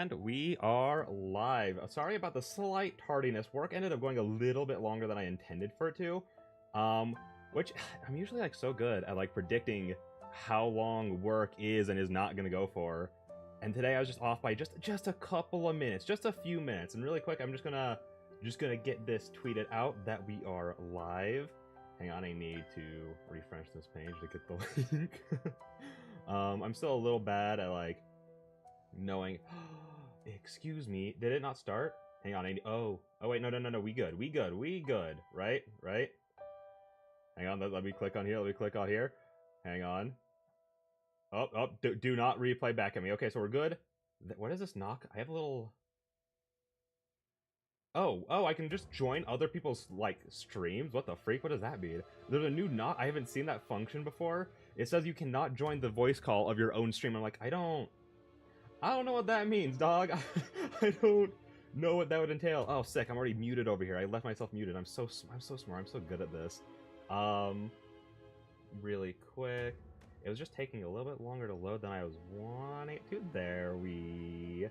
And we are live. Sorry about the slight tardiness. Work ended up going a little bit longer than I intended for it to. Which I'm usually like so good at like predicting how long work is and is not gonna go for. And today I was just off by just a couple of minutes, just a few minutes. And really quick, I'm just gonna get this tweeted out that we are live. Hang on, I need to refresh this page to get the link. I'm still a little bad at like knowing. Excuse me, did it not start? Hang on, oh wait, no, we good, right? Hang on, let me click on here, hang on. Do not replay back at me. Okay, so we're good. What is this knock? I have a little... Oh, I can just join other people's, like, streams? What the freak? What does that mean? There's a new knock. I haven't seen that function before. It says you cannot join the voice call of your own stream. I'm like, I don't know what that means, dog. I don't know what that would entail. Oh, sick. I'm already muted over here. I left myself muted. I'm so smart. I'm so good at this. Really quick. It was just taking a little bit longer to load than I was wanting it to. There we...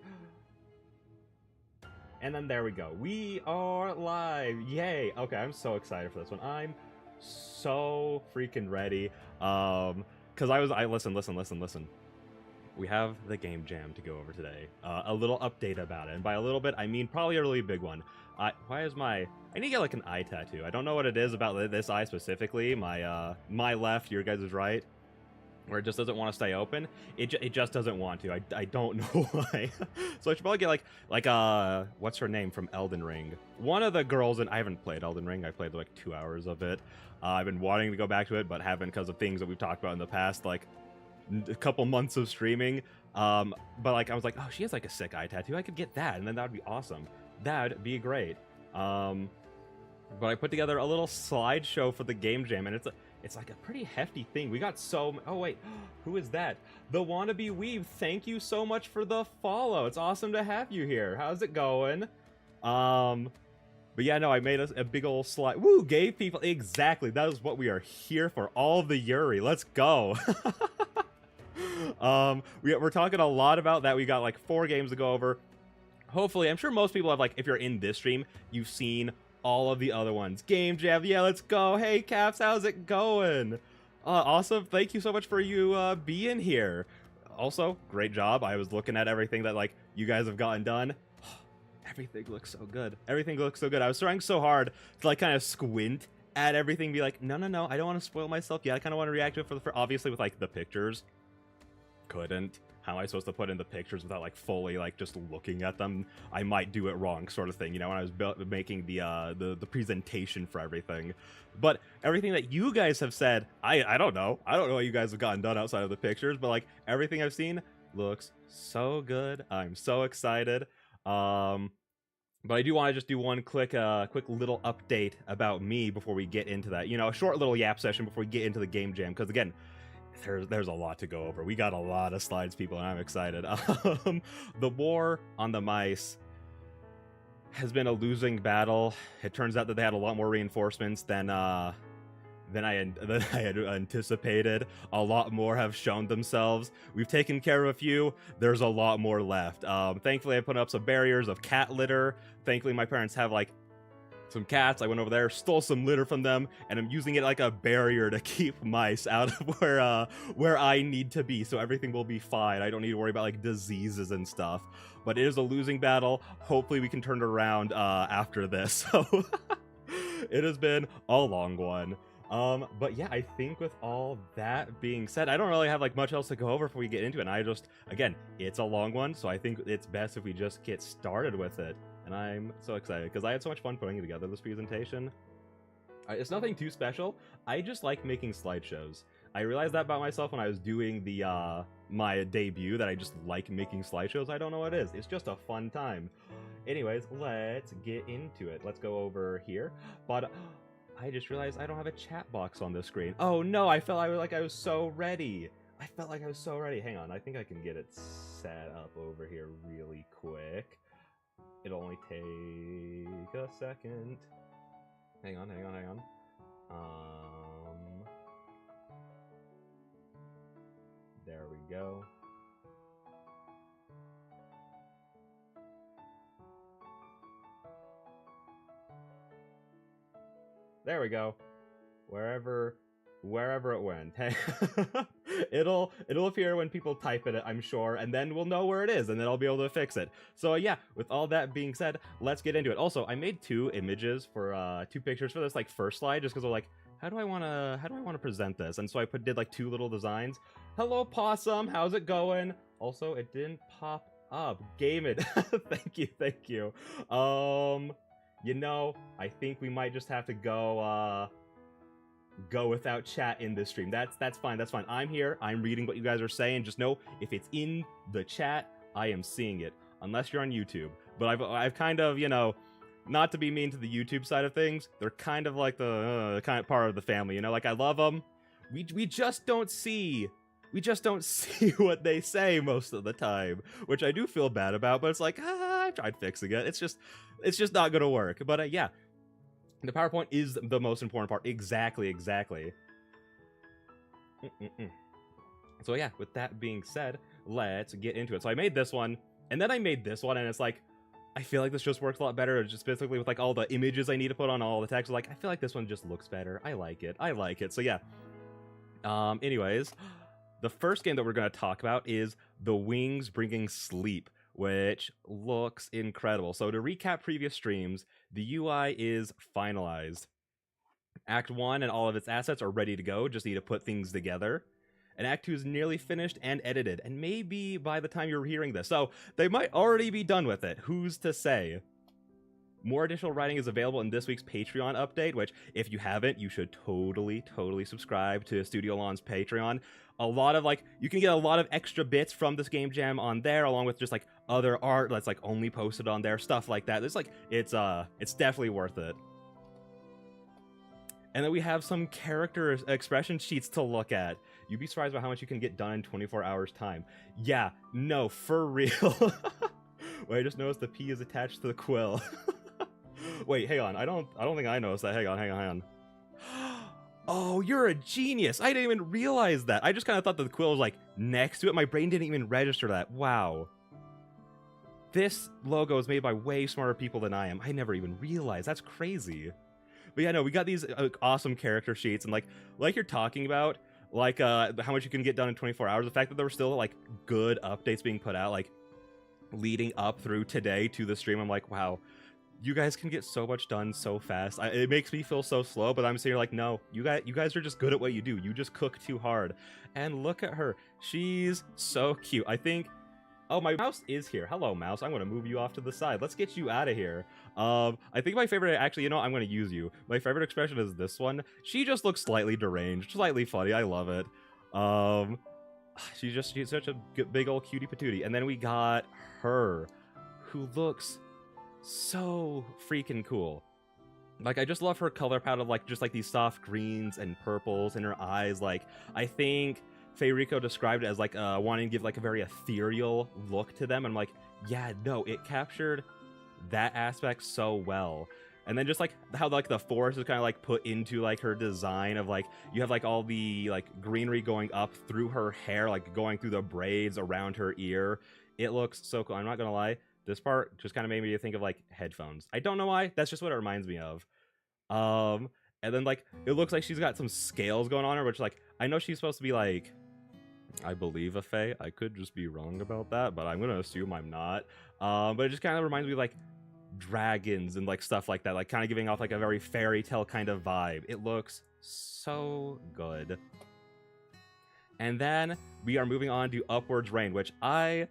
And then there we go. We are live. Yay. Okay, I'm so excited for this one. I'm so freaking ready. Cause listen. We have the game jam to go over today. A little update about it. And by a little bit, I mean probably a really big one. I need to get like an eye tattoo. I don't know what it is about this eye specifically. My left, your guys' right, where it just doesn't want to stay open. It just doesn't want to. I don't know why. So I should probably get like what's her name from Elden Ring? One of the girls, and I haven't played Elden Ring. I played like 2 hours of it. I've been wanting to go back to it, but haven't because of things that we've talked about in the past, like a couple months of streaming. But like I was like, oh, she has like a sick eye tattoo. I could get that, and then that would be awesome. That'd be great. But I put together a little slideshow for the game jam, and it's like a pretty hefty thing. We got so... Oh, wait. Who is that? The Wannabe Weave. Thank you so much for the follow. It's awesome to have you here. How's it going? But yeah, no, I made a big old slide. Woo! Gave people... Exactly. That is what we are here for. All the Yuri. Let's go. We're talking a lot about that. We got like 4 games to go over. Hopefully, I'm sure most people have, like, if you're in this stream, you've seen all of the other ones. Game Jam, yeah, let's go. Hey, Caps, how's it going? Awesome. Thank you so much for you being here. Also, great job. I was looking at everything that, like, you guys have gotten done. Everything looks so good. Everything looks so good. I was trying so hard to, like, kind of squint at everything, be like, no, I don't want to spoil myself. Yeah, I kind of want to react to it for obviously with, like, the pictures. Couldn't. How am I supposed to put in the pictures without like fully like just looking at them? I might do it wrong, sort of thing, you know, when I was making the presentation for everything. But everything that you guys have said, I don't know what you guys have gotten done outside of the pictures, but like everything I've seen looks so good. I'm so excited. But I do want to just do one quick little update about me before we get into that. You know, a short little yap session before we get into the game jam, because again, there's a lot to go over. We got a lot of slides, people, and I'm excited. The war on the mice has been a losing battle. It turns out that they had a lot more reinforcements than I had anticipated. A lot more have shown themselves. We've taken care of a few. There's a lot more left. Thankfully, I put up some barriers of cat litter. Thankfully, my parents have like some cats. I went over there, stole some litter from them, and I'm using it like a barrier to keep mice out of where I need to be, so everything will be fine. I don't need to worry about like diseases and stuff. But it is a losing battle. Hopefully we can turn it around after this. So it has been a long one. But yeah, I think with all that being said, I don't really have like much else to go over before we get into it. And again, it's a long one, so I think it's best if we just get started with it. And I'm so excited because I had so much fun putting together this presentation. It's nothing too special. I just like making slideshows. I realized that about myself when I was doing the my debut, that I just like making slideshows. I don't know what it is. It's just a fun time. Anyways, let's get into it. Let's go over here. But I just realized I don't have a chat box on the screen. Oh no, I felt like I was so ready. Hang on, I think I can get it set up over here really quick. It'll only take a second. Hang on. There we go. There we go. Wherever it went. Hey, it'll appear when people type it, I'm sure, and then we'll know where it is, and then I'll be able to fix it. So yeah, with all that being said, let's get into it. Also, I made two pictures for this like first slide, just because I'm like, how do I want to present this? And so I did like two little designs. Hello, Possum. How's it going? Also, it didn't pop up. Game it. Thank you. You know, I think we might just have to go without chat in this stream. That's fine. I'm here. I'm reading what you guys are saying. Just know if it's in the chat, I am seeing it. Unless you're on YouTube. But I've kind of, you know, not to be mean to the YouTube side of things, they're kind of like the kind of part of the family, you know? Like, I love them. We just don't see what they say most of the time, which I do feel bad about, but it's like, I tried fixing it. It's just not gonna work. But yeah, the PowerPoint is the most important part. Exactly. So yeah, with that being said, let's get into it. So I made this one, and then I made this one, and it's like, I feel like this just works a lot better, just specifically with like all the images I need to put on all the text. Like, I feel like this one just looks better. I like it. So yeah. Anyways, the first game that we're going to talk about is The Wings Bringing Sleep, which looks incredible. So to recap previous streams, the UI is finalized. Act 1 and all of its assets are ready to go, just need to put things together. And Act 2 is nearly finished and edited, and maybe by the time you're hearing this. So they might already be done with it. Who's to say? More additional writing is available in this week's Patreon update, which, if you haven't, you should totally subscribe to StudioElan's Patreon. A lot of, like, you can get a lot of extra bits from this game jam on there, along with just, like, other art that's, like, only posted on there, stuff like that. It's, like, it's definitely worth it. And then we have some character expression sheets to look at. You'd be surprised by how much you can get done in 24 hours time. Yeah, no, for real. Wait, I just noticed the P is attached to the quill. Wait, hang on. I don't think I noticed that. Hang on. Oh, you're a genius. I didn't even realize that. I just kind of thought that the quill was like next to it. My brain didn't even register that. Wow. This logo is made by way smarter people than I am. I never even realized. That's crazy. But yeah, no, we got these awesome character sheets, and like you're talking about, like how much you can get done in 24 hours. The fact that there were still like good updates being put out, like leading up through today to the stream. I'm like, wow, you guys can get so much done so fast. It makes me feel so slow, but I'm sitting here like, no, you guys are just good at what you do. You just cook too hard. And look at her. She's so cute. I think... Oh, my mouse is here. Hello, mouse. I'm going to move you off to the side. Let's get you out of here. I think my favorite... Actually, you know, I'm going to use you. My favorite expression is this one. She just looks slightly deranged. Slightly funny. I love it. She's such a big old cutie patootie. And then we got her, who looks so freaking cool. Like, I just love her color palette of like just like these soft greens and purples in her eyes. Like, I think Federico described it as like wanting to give like a very ethereal look to them. And I'm like, yeah, no, it captured that aspect so well. And then just like how like the forest is kind of like put into like her design of like, you have like all the like greenery going up through her hair, like going through the braids around her ear. It looks so cool. I'm not gonna lie, this part just kind of made me think of like headphones. I don't know why, that's just what it reminds me of. And then like it looks like she's got some scales going on her, which like I know she's supposed to be like, I believe a fae. I could just be wrong about that, but I'm gonna assume I'm not. But it just kind of reminds me of like dragons and like stuff like that, like kind of giving off like a very fairy tale kind of vibe. It looks so good. And then we are moving on to Upwards Rain, which the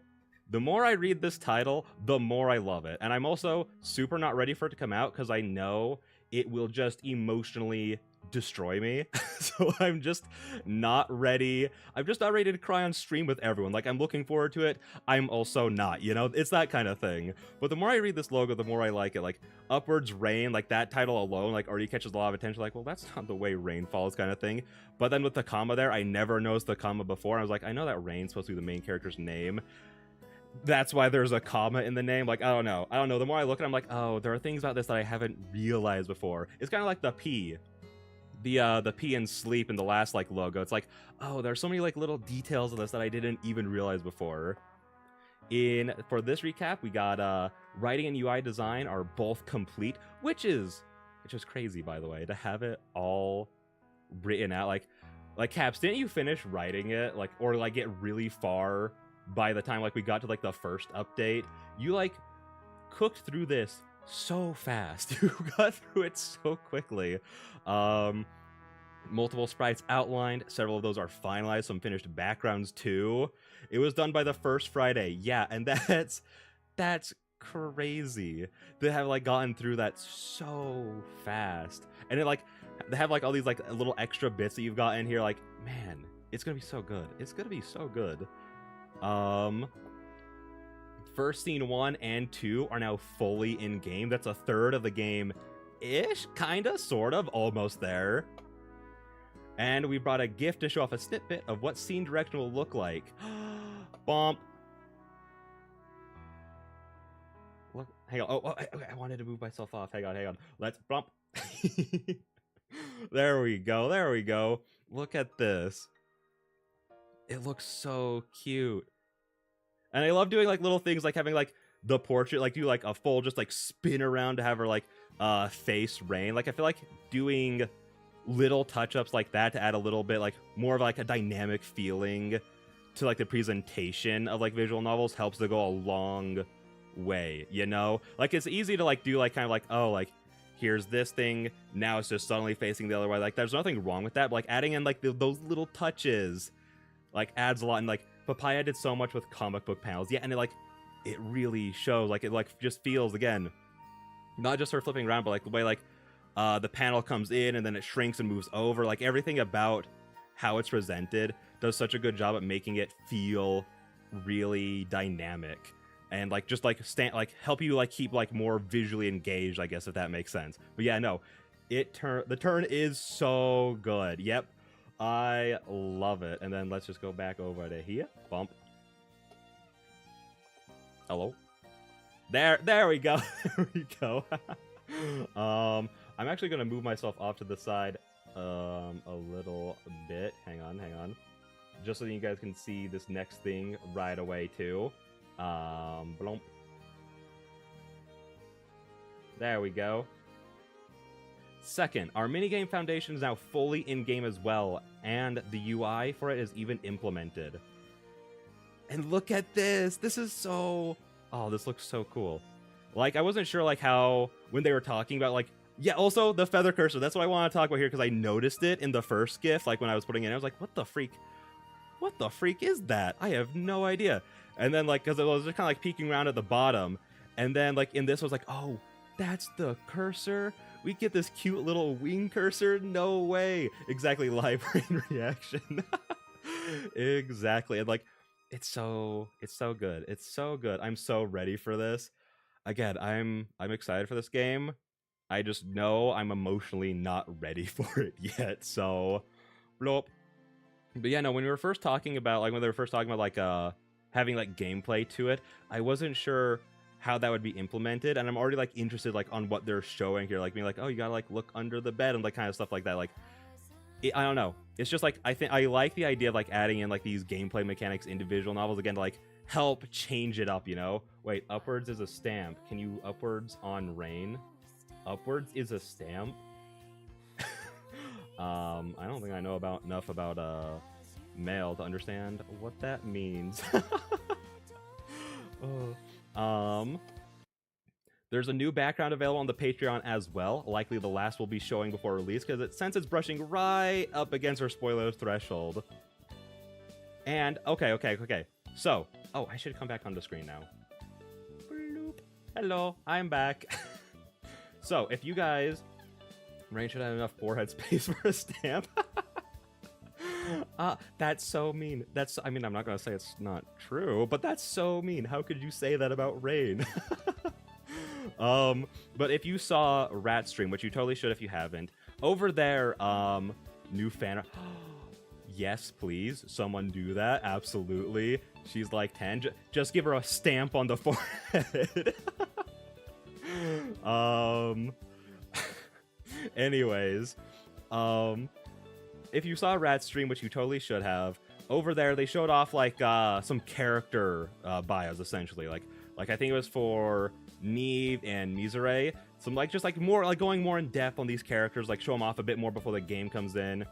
more I read this title, the more I love it. And I'm also super not ready for it to come out because I know it will just emotionally destroy me. So I'm just not ready. I'm just not ready to cry on stream with everyone. Like, I'm looking forward to it. I'm also not, you know? It's that kind of thing. But the more I read this logo, the more I like it. Like, Upwards Rain, like that title alone, like already catches a lot of attention. Like, well, that's not the way rain falls kind of thing. But then with the comma there, I never noticed the comma before. I was like, I know that Rain's supposed to be the main character's name. That's why there's a comma in the name. Like, I don't know. The more I look at it, I'm like, oh, there are things about this that I haven't realized before. It's kind of like the P. The P in sleep in the last like logo. It's like, oh, there's so many like little details of this that I didn't even realize before. For this recap, we got writing and UI design are both complete, which is which is crazy, by the way, to have it all written out. Like Caps, didn't you finish writing it, like, or like get really far by the time like we got to like the first update? You like cooked through this so fast. You got through it so quickly. Multiple sprites outlined, several of those are finalized, some finished backgrounds too. It was done by the first Friday. Yeah, and that's crazy to have like gotten through that so fast. And it like they have like all these like little extra bits that you've got in here, like, man, it's gonna be so good. It's gonna be so good. First scene 1 and 2 are now fully in game. That's a third of the game ish, kinda, sort of, almost there. And we brought a gift to show off a snippet of what scene direction will look like. Bump. Look, hang on. Oh, okay, I wanted to move myself off. Hang on. Let's bump. There we go. Look at this. It looks so cute. And I love doing like little things like having like the portrait, like do like a full just like spin around to have her like face Rain. Like I feel like doing little touch-ups like that to add a little bit like more of like a dynamic feeling to like the presentation of like visual novels helps to go a long way, you know? Like it's easy to like do like kind of like, oh, like here's this thing, now it's just suddenly facing the other way. Like there's nothing wrong with that, but like adding in like those little touches like adds a lot. And like Papaya did so much with comic book panels, yeah, and it really shows. Like it like just feels, again, not just her flipping around, but like the way like the panel comes in and then it shrinks and moves over. Like everything about how it's presented does such a good job at making it feel really dynamic and like just like help you like keep like more visually engaged, I guess, if that makes sense. But yeah, no, the turn is so good. Yep, I love it. And then let's just go back over to here. Bump. Hello. There we go. There we go. I'm actually gonna move myself off to the side a little bit. Hang on. Just so you guys can see this next thing right away too. Blump. There we go. Second, our minigame foundation is now fully in-game as well, and the UI for it is even implemented. And look at this! This is so... Oh, this looks so cool. Like, I wasn't sure, like, how... When they were talking about, like... Yeah, also, the feather cursor. That's what I want to talk about here, because I noticed it in the first GIF, like, when I was putting it in. I was like, what the freak? What the freak is that? I have no idea. And then, like, because I was just kind of, like, peeking around at the bottom. And then, like, in this, I was like, oh, that's the cursor? We get this cute little wing cursor? No way. Exactly, live brain reaction. Exactly. And, like, it's so good. It's so good. I'm so ready for this. Again, I'm excited for this game. I just know I'm emotionally not ready for it yet. So, bloop. But yeah, no, when we were first talking about, like, when they were first talking about, like, having, like, gameplay to it, I wasn't sure how that would be implemented, and I'm already, like, interested, like, on what they're showing here, like, being like, oh, you gotta, like, look under the bed, and, like, kind of stuff like that. Like, I don't know. It's just, like, I like the idea of, like, adding in, like, these gameplay mechanics into visual novels, again, to, like, help change it up, you know? Wait, upwards is a stamp. Can you upwards on Rain? Upwards is a stamp? I don't think I know enough about mail to understand what that means. There's a new background available on the Patreon as well. Likely the last will be showing before release, because since it's brushing right up against our spoiler threshold. And okay. So, oh, I should come back on the screen now. Bloop. Hello, I'm back. So, if you guys... Rain should have enough forehead space for a stamp. That's so mean. I mean, I'm not gonna say it's not true, but that's so mean. How could you say that about Rain? But if you saw Rat Stream, which you totally should if you haven't, over there, new fan... Yes, please. Someone do that. Absolutely. She's like 10. Just give her a stamp on the forehead. Anyways, if you saw Rat Stream, which you totally should have, over there they showed off like some character bios essentially. Like I think it was for Neve and Mizure. Some like just like more like going more in depth on these characters, like show them off a bit more before the game comes in.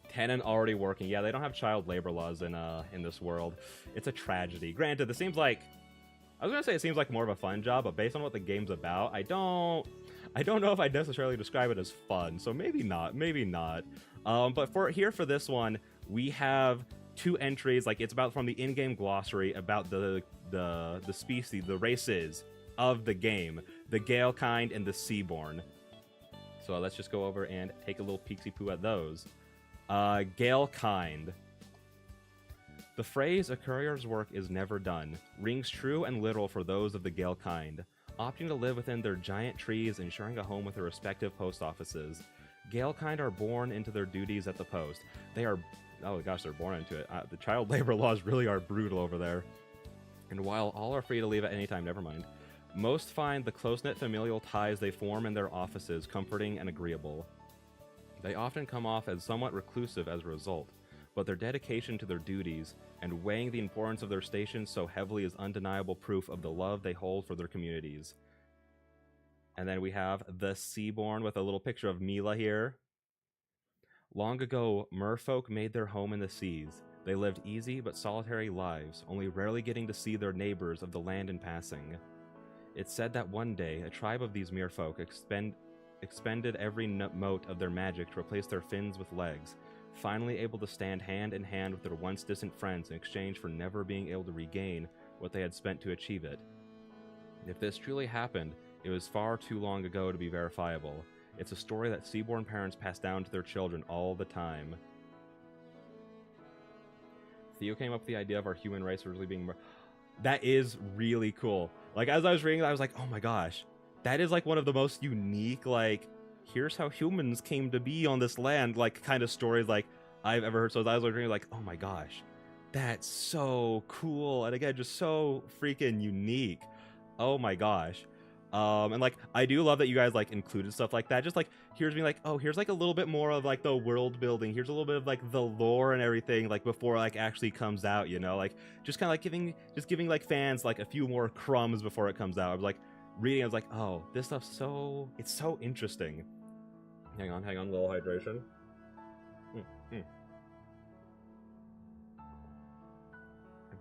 Tenon already working. Yeah, they don't have child labor laws in this world. It's a tragedy. Granted, this seems like, I was gonna say it seems like more of a fun job, but based on what the game's about, I don't know if I'd necessarily describe it as fun. So maybe not. But for this one, we have 2 entries. Like it's about from the in-game glossary about the species, the races of the game, the Gale kind and the Seaborn. So let's just go over and take a little peeksy-poo at those. Gale kind. The phrase, "a courier's work is never done," rings true and literal for those of the Gale kind, opting to live within their giant trees and sharing a home with their respective post offices. Gale kind are born into their duties at the post. They are, oh gosh, they're born into it. The child labor laws really are brutal over there. And while all are free to leave at any time, never mind, most find the close-knit familial ties they form in their offices comforting and agreeable. They often come off as somewhat reclusive as a result, but their dedication to their duties and weighing the importance of their station so heavily is undeniable proof of the love they hold for their communities. And then we have the Seaborn with a little picture of Mila here. Long ago, merfolk made their home in the seas. They lived easy but solitary lives, only rarely getting to see their neighbors of the land in passing. It's said that one day, a tribe of these merfolk expended every mote of their magic to replace their fins with legs, finally able to stand hand in hand with their once distant friends in exchange for never being able to regain what they had spent to achieve it. If this truly happened, it was far too long ago to be verifiable. It's a story that Seaborn parents pass down to their children all the time. Theo came up with the idea of our human race originally being more... That is really cool. Like, as I was reading that, I was like, oh my gosh. That is, like, one of the most unique, like, here's how humans came to be on this land, like, kind of stories, like, I've ever heard. So as I was reading, like, oh my gosh. That's so cool. And again, just so freaking unique. Oh my gosh. And like, I do love that you guys like included stuff like that. Just like, here's me like, oh, here's like a little bit more of like the world building. Here's a little bit of like the lore and everything, like before like actually comes out, you know, like just kind of like giving like fans like a few more crumbs before it comes out. I was like reading, I was like, oh, this stuff's it's so interesting. Hang on, a little hydration.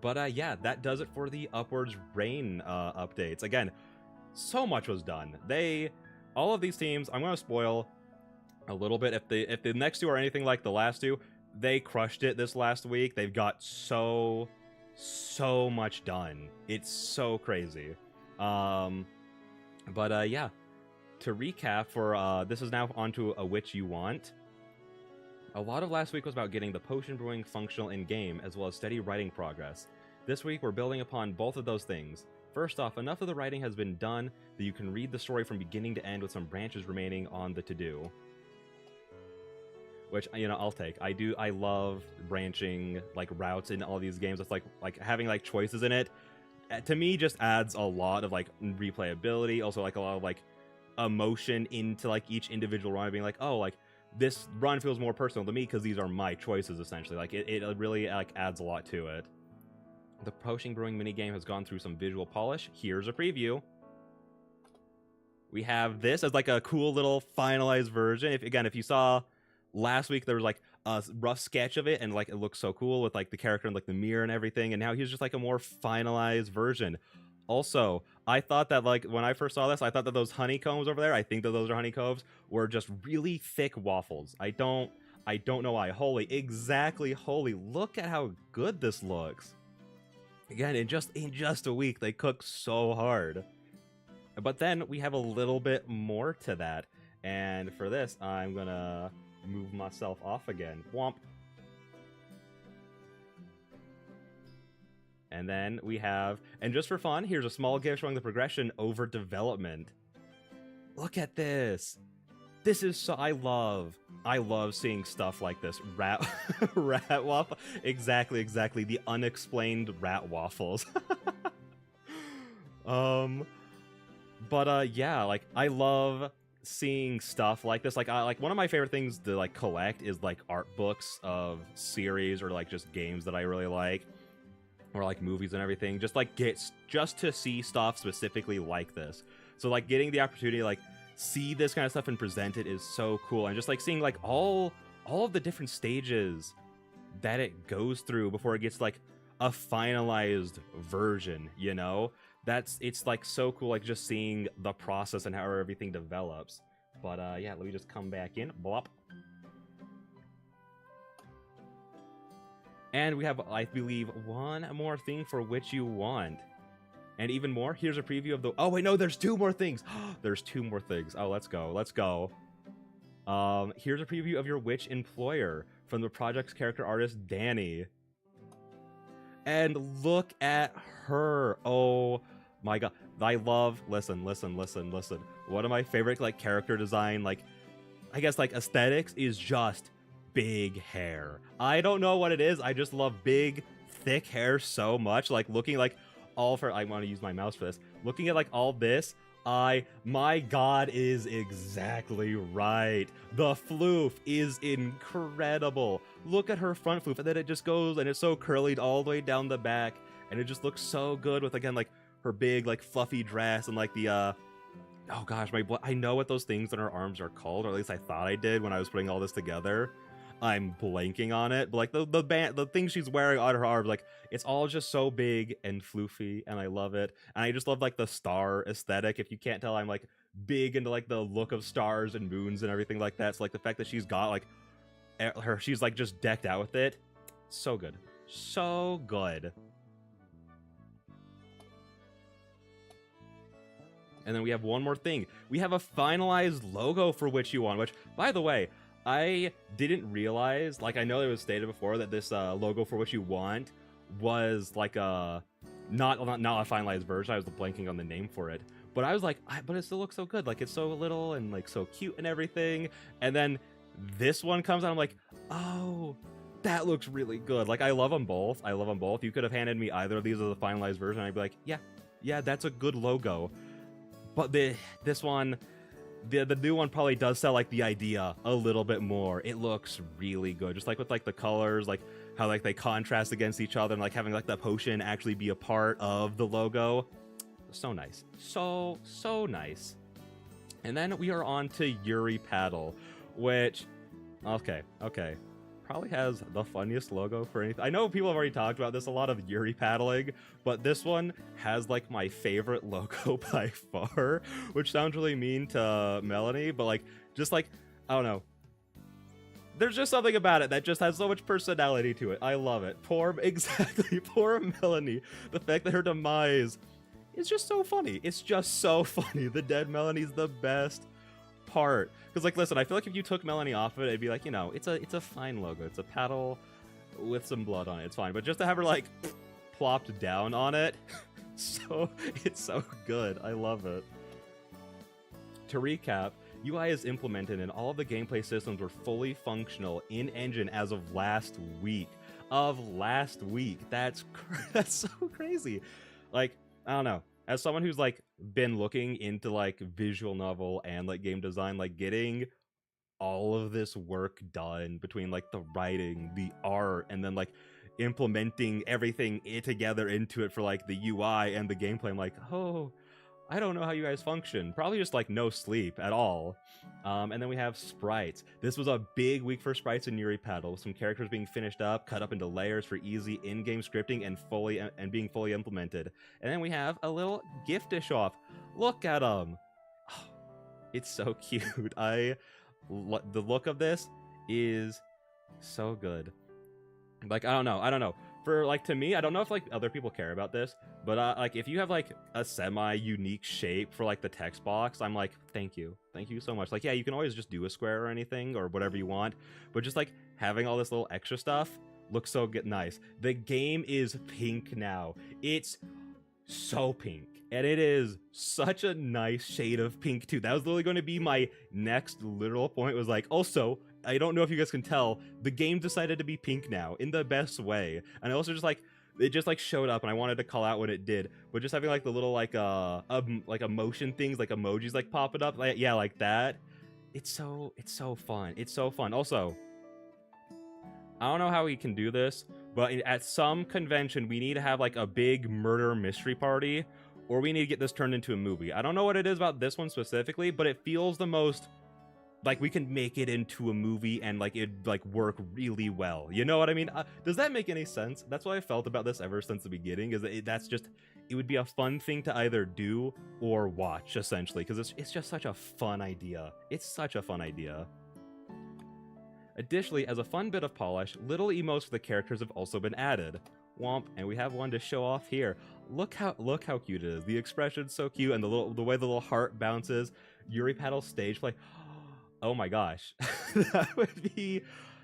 But yeah, that does it for the Upwards Reign updates. Again, so much was done. All of these teams, I'm gonna spoil a little bit. If the next two are anything like the last two, they crushed it this last week. They've got so much done. It's so crazy. Yeah. To recap, for this is now onto a Which You Want. A lot of last week was about getting the potion brewing functional in-game, as well as steady writing progress. This week, we're building upon both of those things. First off, enough of the writing has been done that you can read the story from beginning to end with some branches remaining on the to-do. Which, you know, I'll take. I love branching, like, routes in all these games. It's like having, like, choices in it. To me, just adds a lot of, like, replayability. Also, like, a lot of, like, emotion into, like, each individual run. Being like, oh, like, this run feels more personal to me because these are my choices, essentially. Like, it really, like, adds a lot to it. The potion brewing minigame has gone through some visual polish. Here's a preview. We have this as, like, a cool little finalized version. If you saw last week, there was, like, a rough sketch of it, and, like, it looks so cool with, like, the character and, like, the mirror and everything, and now here's just, like, a more finalized version. Also, I thought that, like, when I first saw this, I thought that those honeycombs over there, I think that those are honeycombs, were just really thick waffles. I don't know why. Holy, look at how good this looks. Again, in just a week, they cook so hard. But then we have a little bit more to that. And for this, I'm gonna move myself off again. Womp. And then we have, and just for fun, here's a small GIF showing the progression over development. Look at this. This is so, I love seeing stuff like this. Rat waffle. Exactly. The unexplained rat waffles. Yeah, like, I love seeing stuff like this. Like, one of my favorite things to, like, collect is, like, art books of series or, like, just games that I really like. or like movies and everything, just to see stuff specifically like this. So like getting the opportunity to like see this kind of stuff and present it is so cool, and just like seeing like all of the different stages that it goes through before it gets like a finalized version, you know? It's like so cool, like just seeing the process and how everything develops. But yeah, let me just come back in. Blop. And we have, I believe, one more thing for which you want. And even more, here's a preview of the... Oh, wait, no, there's 2 more things. There's 2 more things. Oh, let's go. Let's go. Here's a preview of your witch employer from the project's character artist, Danny. And look at her. Oh, my God. I love... Listen. One of my favorite, like, character design, like, I guess, like, aesthetics is just big hair. I don't know what it is. I just love big, thick hair so much. Like, looking, like, all of her... I want to use my mouse for this. Looking at, like, all this... My God is exactly right. The floof is incredible. Look at her front floof, and then it just goes, and it's so curly all the way down the back, and it just looks so good with, again, like, her big, like, fluffy dress, and, like, the, oh gosh, I know what those things on her arms are called, or at least I thought I did when I was putting all this together. I'm blanking on it, but like the thing she's wearing on her arms, like it's all just so big and floofy, and I love it. And I just love like the star aesthetic. If you can't tell, I'm like big into like the look of stars and moons and everything like that. So like the fact that she's got like she's like just decked out with it, so good, so good. And then we have one more thing. We have a finalized logo for Which You Want, which, by the way, I didn't realize, like, I know it was stated before that this logo for What You Want was like a not a finalized version. I was blanking on the name for it, but I was like, but it still looks so good. Like, it's so little and like so cute and everything. And then this one comes out, I'm like, oh, that looks really good. Like, I love them both. You could have handed me either of these as a finalized version, I'd be like, yeah, that's a good logo. But this one, the new one probably does sell like the idea a little bit more. It looks really good, just like with like the colors, like how like they contrast against each other, and like having like the potion actually be a part of the logo. So nice, so nice. And then we are on to Yuri Paddle, which okay, probably has the funniest logo for anything. I know people have already talked about this a lot of Yuri paddling, but this one has like my favorite logo by far, which sounds really mean to Melanie, but like, just like, I don't know. There's just something about it that just has so much personality to it. I love it. Poor Melanie. The fact that her demise is just so funny. It's just so funny. The dead Melanie's the best part. Because, like, listen, I feel like if you took Melanie off of it, it'd be like, you know, it's a fine logo. It's a paddle with some blood on it. It's fine. But just to have her, like, plopped down on it, it's so good. I love it. To recap, UI is implemented and all of the gameplay systems were fully functional in-engine as of last week. That's so crazy. Like, I don't know. As someone who's like been looking into like visual novel and like game design, like getting all of this work done between like the writing, the art, and then like implementing everything together into it for like the UI and the gameplay, I'm like, oh, I don't know how you guys function. Probably just like no sleep at all. And then we have sprites. This was a big week for sprites in Yuri Paddle, with some characters being finished up, cut up into layers for easy in-game scripting and being fully implemented. And then we have a little gift to show off. Look at them. Oh, it's so cute. The look of this is so good. Like, I don't know. For, like, to me, I don't know if, like, other people care about this, but, like, if you have, like, a semi-unique shape for, like, the text box, I'm like, thank you so much. Like, yeah, you can always just do a square or anything, or whatever you want, but just, like, having all this little extra stuff looks so good, nice. The game is pink now. It's so pink, and it is such a nice shade of pink, too. That was literally going to be my next literal point, was, like, also, I don't know if you guys can tell, the game decided to be pink now in the best way. And I also just like, it just like showed up, and I wanted to call out what it did. But just having like the little like emotion things, like emojis like popping up, like, yeah, like that. It's so fun. It's so fun. Also, I don't know how we can do this, But at some convention, we need to have like a big murder mystery party, or we need to get this turned into a movie. I don't know what it is about this one specifically, but it feels the most like we can make it into a movie and like it like work really well. You know what I mean? Does that make any sense? That's what I felt about this ever since the beginning. Is that that's just, it would be a fun thing to either do or watch essentially, because it's just such a fun idea. It's such a fun idea. Additionally, as a fun bit of polish, little emotes for the characters have also been added. Womp, and we have one to show off here. Look how cute it is. The expression's so cute, and the way the little heart bounces. Yuri Paddle's stage play. Oh my gosh, that'd be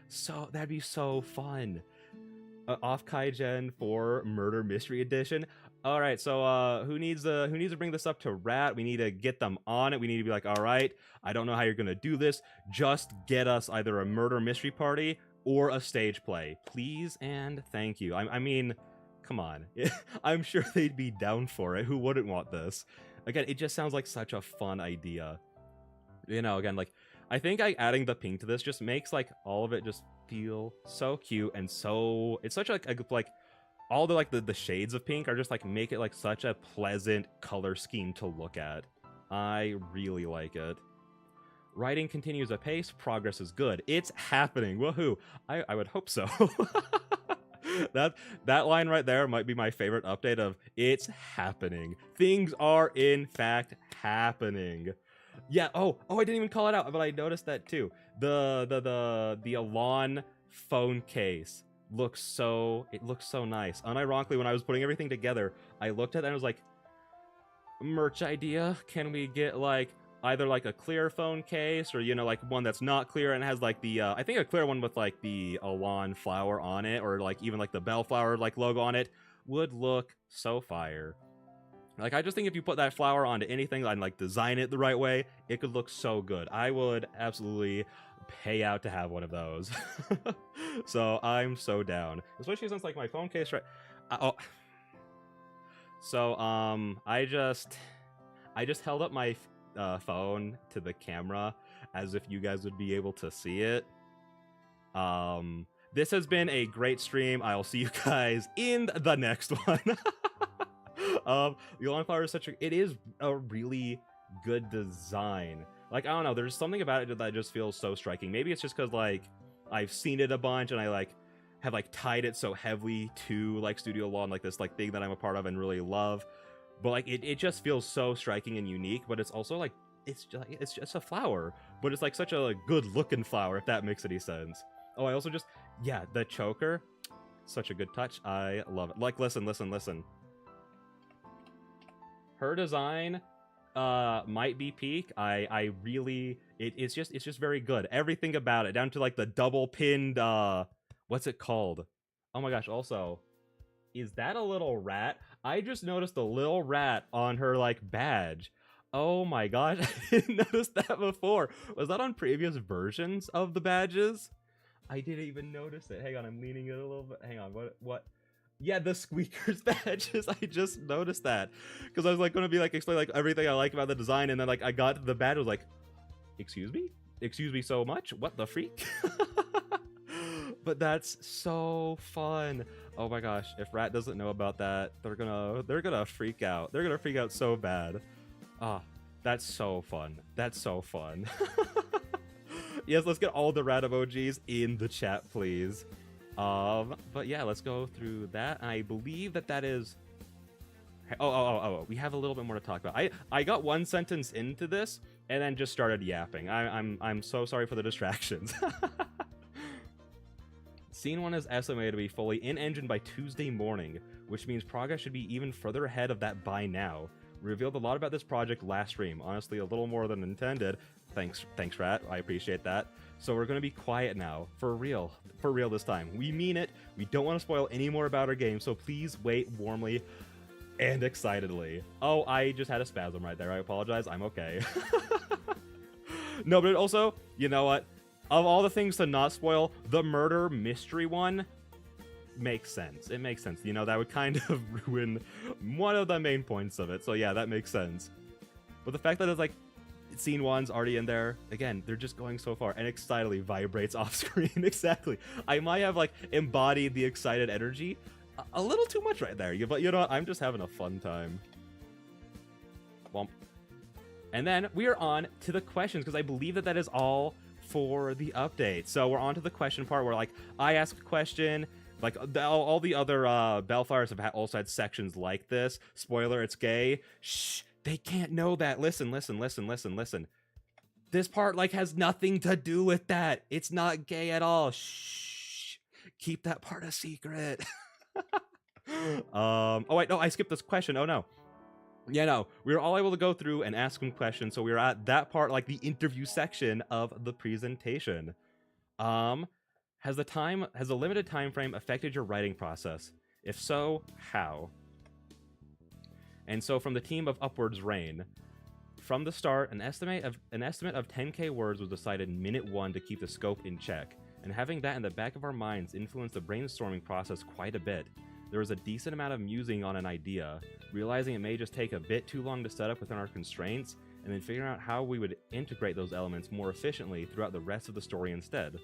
so fun. Off Kaigen for Murder Mystery Edition. All right, so who needs to bring this up to Rat? We need to get them on it. We need to be like, all right, I don't know how you're gonna do this. Just get us either a murder mystery party or a stage play, please and thank you. I mean, come on. I'm sure they'd be down for it. Who wouldn't want this? Again, it just sounds like such a fun idea. You know, again, like, I think adding the pink to this just makes like all of it just feel so cute and so, it's such like all the like the shades of pink are just like make it like such a pleasant color scheme to look at. I really like it. Writing continues apace, progress is good. It's happening. Woohoo. I would hope so. That line right there might be my favorite update of it's happening. Things are in fact happening. Yeah, oh, I didn't even call it out, but I noticed that too. The Elan phone case looks so nice. Unironically, when I was putting everything together, I looked at it and I was like, merch idea? Can we get like either like a clear phone case or, you know, like one that's not clear and has like the I think a clear one with like the Elan flower on it, or like even like the bellflower like logo on it would look so fire. Like, I just think if you put that flower onto anything and, like, design it the right way, it could look so good. I would absolutely pay out to have one of those. So, I'm so down. Especially since, like, my phone case right... So, I just held up my phone to the camera as if you guys would be able to see it. This has been a great stream. I'll see you guys in the next one. The Elan flower is it is a really good design. Like, I don't know, there's something about it that just feels so striking. Maybe it's just because, like, I've seen it a bunch and I, like, have, like, tied it so heavily to, like, StudioElan, like, this, like, thing that I'm a part of and really love. But, like, it just feels so striking and unique, but it's also, like, it's just a flower. But it's, like, such a like, good-looking flower, if that makes any sense. Oh, I also just... Yeah, the choker. Such a good touch. I love it. Like, listen. Her design might be peak. I really it's just very good. Everything about it, down to like the double pinned what's it called? Oh my gosh, also, is that a little rat? I just noticed a little rat on her like badge. Oh my gosh, I didn't notice that before. Was that on previous versions of the badges? I didn't even notice it. Hang on, I'm leaning it a little bit. Hang on, what? Yeah, the squeakers badges. I just noticed that because I was like going to be like explain like everything I like about the design, and then like I got to the badge, I was like, excuse me so much, what the freak? But that's so fun. Oh my gosh, if Rat doesn't know about that, they're gonna freak out. They're gonna freak out so bad. Ah, that's so fun. That's so fun. Yes, let's get all the Rat emojis in the chat, please. But yeah, let's go through that. I believe that is... Oh, we have a little bit more to talk about. I got one sentence into this and then just started yapping. I'm so sorry for the distractions. Scene 1 is estimated to be fully in-engine by Tuesday morning, which means progress should be even further ahead of that by now. We revealed a lot about this project last stream, honestly a little more than intended. Thanks Rat, I appreciate that. So we're going to be quiet now, for real this time. We mean it, we don't want to spoil any more about our game, so please wait warmly and excitedly. Oh, I just had a spasm right there, I apologize, I'm okay. No, but also, you know what? Of all the things to not spoil, the murder mystery one makes sense. It makes sense. You know, that would kind of ruin one of the main points of it. So yeah, that makes sense. But the fact that it's like, Scene 1's already in there. Again, they're just going so far, and excitedly vibrates off screen. Exactly. I might have like embodied the excited energy a little too much right there, but you know what? I'm just having a fun time. Womp. And then we are on to the questions, because I believe that that is all for the update. So we're on to the question part where like I ask a question. Like all the other Bellfires have also had sections like this. Spoiler, it's gay. Shh, they can't know that. Listen. This part like has nothing to do with that. It's not gay at all. Shh, keep that part a secret. Oh wait, no, I skipped this question. Oh no. Yeah, no, we were all able to go through and ask them questions, so we were at that part, like the interview section of the presentation. Has the limited time frame affected your writing process? If so, how? And so from the team of Upwards Rain, from the start, an estimate of 10K words was decided minute 1 to keep the scope in check, and having that in the back of our minds influenced the brainstorming process quite a bit. There was a decent amount of musing on an idea, realizing it may just take a bit too long to set up within our constraints, and then figuring out how we would integrate those elements more efficiently throughout the rest of the story instead.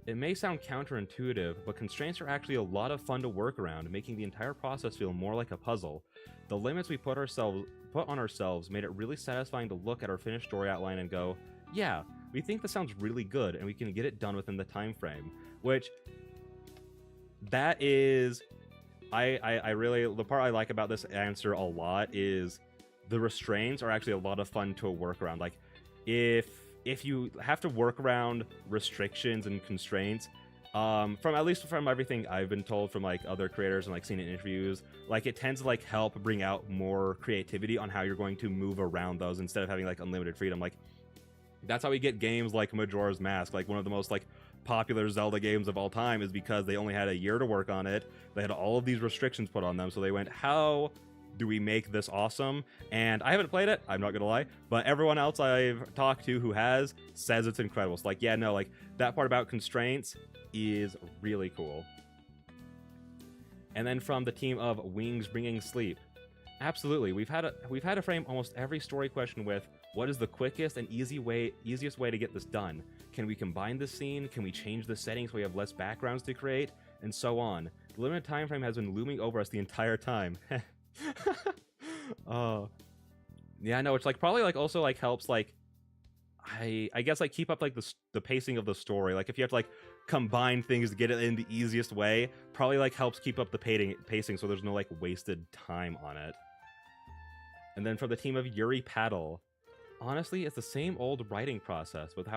It may sound counterintuitive, but constraints are actually a lot of fun to work around, making the entire process feel more like a puzzle. The limits we put on ourselves made it really satisfying to look at our finished story outline and go, yeah, we think this sounds really good and we can get it done within the time frame. Which, that is, I really, the part I like about this answer a lot is the restraints are actually a lot of fun to work around. Like, if you have to work around restrictions and constraints, from at least from everything I've been told from like other creators and like seen in interviews, like it tends to like help bring out more creativity on how you're going to move around those instead of having like unlimited freedom. Like that's how we get games like Majora's Mask, like one of the most like popular Zelda games of all time, is because they only had a year to work on it. They had all of these restrictions put on them, so they went, how do we make this awesome? And I haven't played it, I'm not gonna lie, but everyone else I've talked to who has says it's incredible. So like, yeah, no, like that part about constraints is really cool. And then from the team of Wings Bringing Sleep, absolutely, we've had to frame almost every story question with, what is the quickest and easiest way to get this done? Can we combine this scene? Can we change the settings so we have less backgrounds to create? And so on. The limited time frame has been looming over us the entire time. Oh, yeah, no, it's like probably like also like helps like I guess like keep up like the pacing of the story. Like if you have to like combine things to get it in the easiest way, probably like helps keep up the pacing so there's no like wasted time on it. And then from the team of Yuri Paddle, honestly, it's the same old writing process with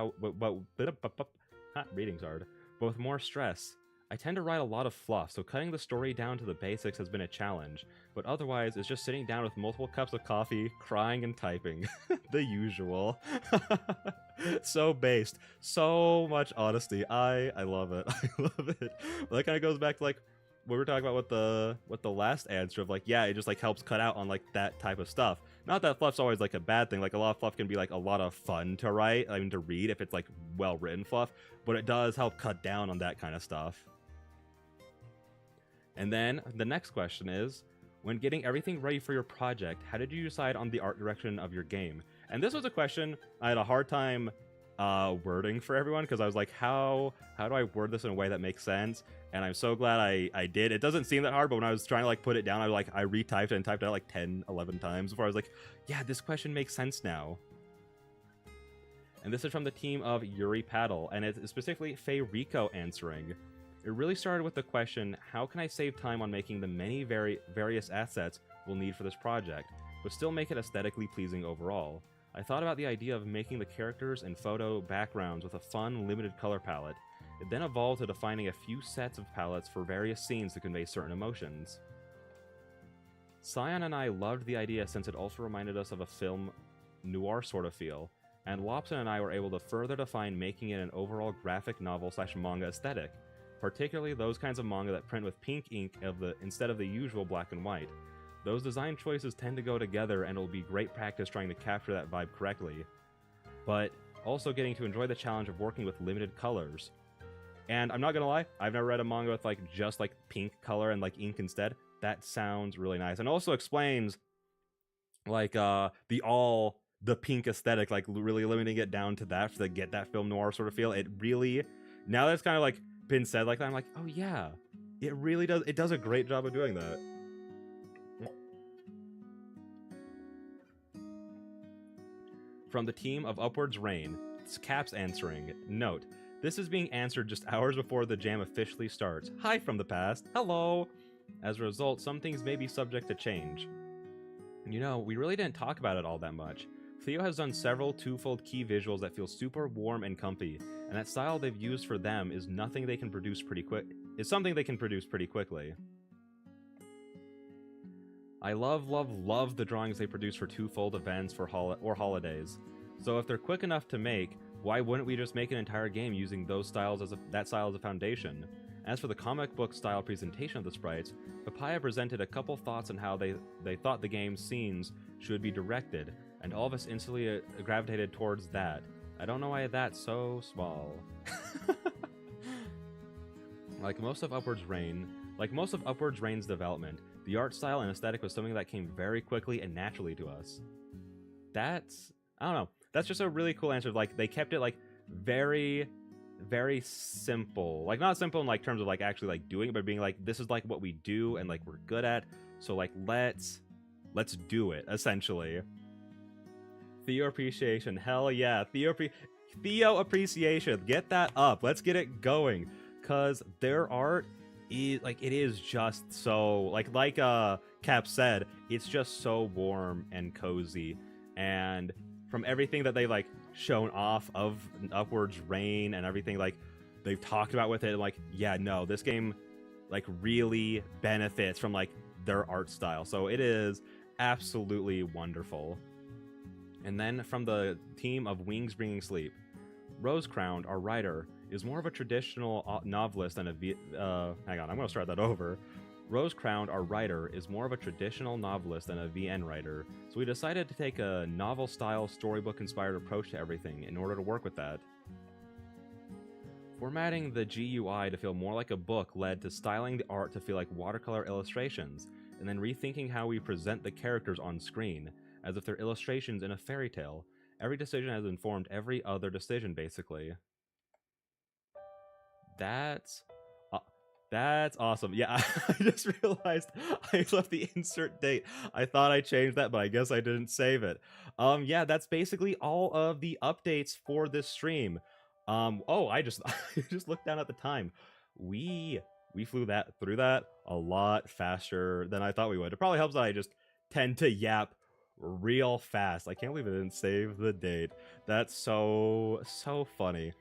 reading's hard, but with more stress. I tend to write a lot of fluff, so cutting the story down to the basics has been a challenge, but otherwise it's just sitting down with multiple cups of coffee, crying and typing. The usual. So based. So much honesty. I love it. I love it. Well, that kind of goes back to like what we were talking about with the last answer of like, yeah, it just like helps cut out on like that type of stuff. Not that fluff's always like a bad thing. Like a lot of fluff can be like a lot of fun to write, I mean to read if it's like well written fluff, but it does help cut down on that kind of stuff. And then the next question is, when getting everything ready for your project, how did you decide on the art direction of your game? And this was a question I had a hard time wording for everyone, because I was like, how do I word this in a way that makes sense? And I'm so glad I did. It doesn't seem that hard, but when I was trying to like put it down, I retyped it and typed it out like 10, 11 times before I was like, yeah, this question makes sense now. And this is from the team of Yuri Paddle, and it's specifically Faye Rico answering. It really started with the question, how can I save time on making the many various assets we'll need for this project, but still make it aesthetically pleasing overall? I thought about the idea of making the characters and photo backgrounds with a fun, limited color palette. It then evolved to defining a few sets of palettes for various scenes to convey certain emotions. Scion and I loved the idea since it also reminded us of a film noir sort of feel, and Lobson and I were able to further define making it an overall graphic novel/manga aesthetic, particularly those kinds of manga that print with pink ink instead of the usual black and white. Those design choices tend to go together, and it will be great practice trying to capture that vibe correctly, but also getting to enjoy the challenge of working with limited colors. And I'm not gonna lie, I've never read a manga with like just like pink color and like ink instead. That sounds really nice, and also explains like the pink aesthetic, like really limiting it down to that to get that film noir sort of feel. It really, now that it's kind of like been said like that, I'm like, oh yeah, it really does. It does a great job of doing that. From the team of Upwards Rain, it's Caps answering. Note, this is being answered just hours before the jam officially starts. Hi from the past. Hello. As a result, some things may be subject to change. You know, we really didn't talk about it all that much. Theo has done several twofold key visuals that feel super warm and comfy, and that style they've used for them is something they can produce pretty quickly. I love the drawings they produce for twofold events or holidays. So if they're quick enough to make, why wouldn't we just make an entire game using those styles that style as a foundation? As for the comic book style presentation of the sprites, Papaya presented a couple thoughts on how they thought the game's scenes should be directed, and all of us instantly gravitated towards that. I don't know why that's so small. Like most of Upwards Rain's development, the art style and aesthetic was something that came very quickly and naturally to us. I don't know, that's just a really cool answer. Like, they kept it like very, very simple. Like, not simple in like terms of like actually like doing it, but being like, this is like what we do and like we're good at, so like let's do it, essentially. Theo appreciation, hell yeah. Theo appreciation, get that up. Let's get it going, cause their art is like, it is just so like Cap said, it's just so warm and cozy. And from everything that they like shown off of Upwards Rain and everything like they've talked about with it, like, yeah, no, this game like really benefits from like their art style. So it is absolutely wonderful. And then from the team of Wings Bringing Sleep, Rosecrown, our writer, is more of a traditional novelist than hang on, I'm gonna start that over. Rosecrown, our writer, is more of a traditional novelist than a VN writer, so we decided to take a novel-style, storybook-inspired approach to everything in order to work with that. Formatting the GUI to feel more like a book led to styling the art to feel like watercolor illustrations, and then rethinking how we present the characters on screen, as if they're illustrations in a fairy tale. Every decision has informed every other decision, basically. That's awesome. Yeah, I just realized I left the insert date. I thought I changed that, but I guess I didn't save it. Yeah, that's basically all of the updates for this stream. Oh, I just I just looked down at the time. We flew through that a lot faster than I thought we would. It probably helps that I just tend to yap real fast. I can't believe I didn't save the date. That's so funny.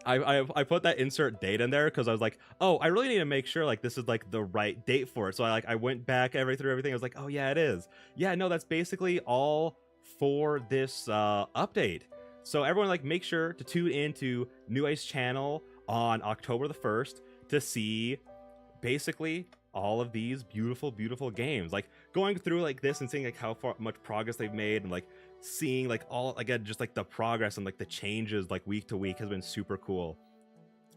I put that insert date in there because I was like, oh, I really need to make sure like this is like the right date for it. So I went back through everything. I was like, oh yeah, it is. Yeah, no, that's basically all for this update. So everyone, like, make sure to tune into New Ice channel on October the 1st to see basically all of these beautiful games. Like, going through like this and seeing like how much progress they've made, and like seeing like all, again, just like the progress and like the changes like week to week has been super cool.